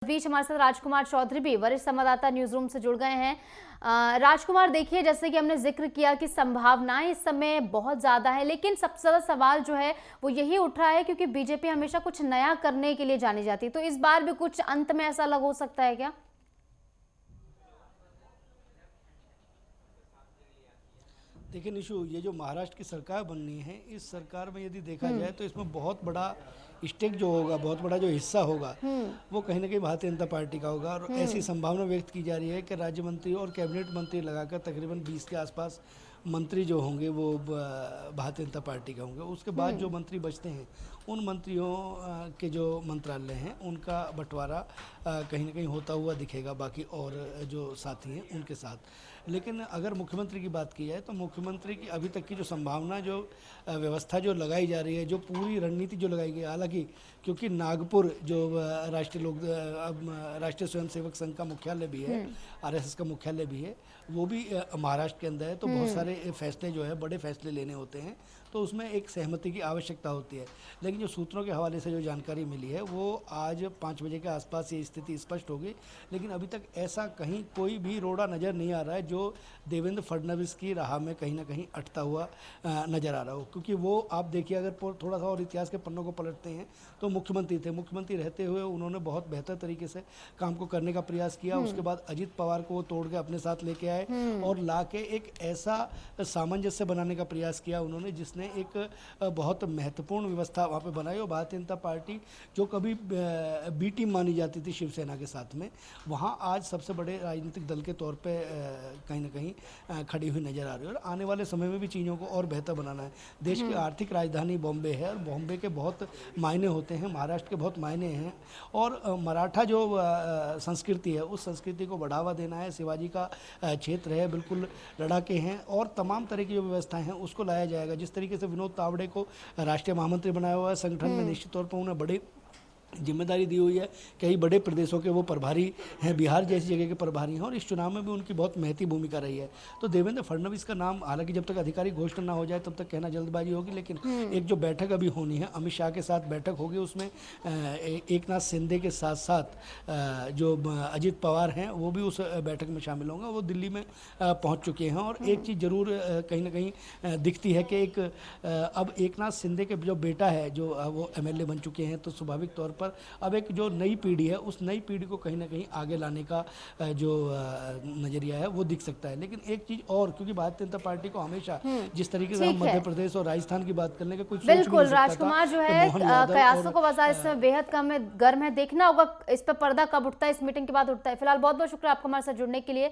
बीच हमारे साथ राजकुमार चौधरी भी वरिष्ठ संवाददाता न्यूज रूम से जुड़ गए हैं। राजकुमार, देखिए, जैसे कि हमने जिक्र किया कि संभावनाएं इस समय बहुत ज्यादा है, लेकिन सबसे ज्यादा सवाल जो है वो यही उठ रहा है क्योंकि बीजेपी हमेशा कुछ नया करने के लिए जानी जाती है, तो इस बार भी कुछ अंत में ऐसा अलग हो सकता है क्या? देखिए निशु, ये जो महाराष्ट्र की सरकार बननी है, इस सरकार में यदि देखा जाए तो इसमें बहुत बड़ा स्टेक जो होगा, बहुत बड़ा जो हिस्सा होगा, वो कहीं ना कहीं भारतीय जनता पार्टी का होगा। और ऐसी संभावना व्यक्त की जा रही है कि राज्य मंत्री और कैबिनेट मंत्री लगाकर तकरीबन 20 के आसपास मंत्री जो होंगे वो भारतीय जनता पार्टी के होंगे। उसके बाद जो मंत्री बचते हैं, उन मंत्रियों के जो मंत्रालय हैं उनका बंटवारा कहीं ना कहीं होता हुआ दिखेगा बाकी और जो साथी हैं उनके साथ। लेकिन अगर मुख्यमंत्री की बात की जाए तो मुख्यमंत्री की अभी तक की जो संभावना, जो व्यवस्था जो लगाई जा रही है, जो पूरी रणनीति जो लगाई गई है, हालांकि क्योंकि नागपुर जो राष्ट्रीय स्वयंसेवक संघ का मुख्यालय भी है, आरएसएस का मुख्यालय भी है, वो भी महाराष्ट्र के अंदर है, तो बहुत सारे फैसले जो है, बड़े फैसले लेने होते हैं, तो उसमें एक सहमति की आवश्यकता होती है। लेकिन जो सूत्रों के हवाले से जो जानकारी मिली है वो आज 5 बजे के आसपास ये स्थिति स्पष्ट होगी। लेकिन अभी तक ऐसा कहीं कोई भी रोड़ा नज़र नहीं आ रहा है जो देवेंद्र फडणवीस की राह में कहीं ना कहीं अटता हुआ नज़र आ रहा हो। क्योंकि वो आप देखिए, अगर थोड़ा सा और इतिहास के पन्नों को पलटते हैं तो मुख्यमंत्री थे, मुख्यमंत्री रहते हुए उन्होंने बहुत बेहतर तरीके से काम को करने का प्रयास किया। उसके बाद अजित पवार को वो तोड़ के अपने साथ लेके आए और ला के एक ऐसा सामंजस्य बनाने का प्रयास किया उन्होंने, जिसने एक बहुत महत्वपूर्ण व्यवस्था वहाँ पे बनाई। और भारतीय जनता पार्टी जो कभी बी टीम मानी जाती थी शिवसेना के साथ में, वहाँ आज सबसे बड़े राजनीतिक दल के तौर पे कहीं ना कहीं खड़ी हुई नज़र आ रही है। और आने वाले समय में भी चीज़ों को और बेहतर बनाना है। देश की आर्थिक राजधानी बॉम्बे है और बॉम्बे के बहुत मायने होते हैं, महाराष्ट्र के बहुत मायने हैं। और मराठा जो संस्कृति है, उस संस्कृति को बढ़ावा देना है। शिवाजी का क्षेत्र है, बिल्कुल लड़ाके हैं और तमाम तरह की जो व्यवस्थाएं हैं उसको लाया जाएगा। जिस तरीके से विनोद तावड़े को राष्ट्रीय महामंत्री बनाया हुआ है संगठन में, निश्चित तौर पर उन्हें बड़ी जिम्मेदारी दी हुई है। कई बड़े प्रदेशों के वो प्रभारी हैं, बिहार जैसी जगह के प्रभारी हैं, और इस चुनाव में भी उनकी बहुत महती भूमिका रही है। तो देवेंद्र फडणवीस का नाम, हालांकि जब तक आधिकारिक घोषणा ना हो जाए तब तक कहना जल्दबाजी होगी, लेकिन एक जो बैठक अभी होनी है, अमित शाह के साथ बैठक होगी, उसमें एकनाथ शिंदे के साथ साथ जो अजित पवार हैं वो भी उस बैठक में शामिल होंगे। वो दिल्ली में पहुँच चुके हैं। और एक चीज़ जरूर कहीं ना कहीं दिखती है कि एक अब एकनाथ शिंदे के जो बेटा है, जो वो एमएलए बन चुके हैं, तो स्वाभाविक तौर पर अब एक जो नई पीढ़ी है, उस नई पीढ़ी को कहीं ना कहीं आगे लाने का जो नजरिया है वो दिख सकता है। लेकिन एक चीज और, क्योंकि भारतीय जनता पार्टी को हमेशा जिस तरीके से हम मध्य प्रदेश और राजस्थान की बात करने का कुछ बिल्कुल राजकुमार जो है, कयासों को बाजार इस समय बेहद कम है, गर्म है। देखना होगा इस पर पर्दा कब उठता है, इस मीटिंग के बाद उठता है। फिलहाल बहुत बहुत शुक्रिया आपको हमारे साथ जुड़ने के लिए।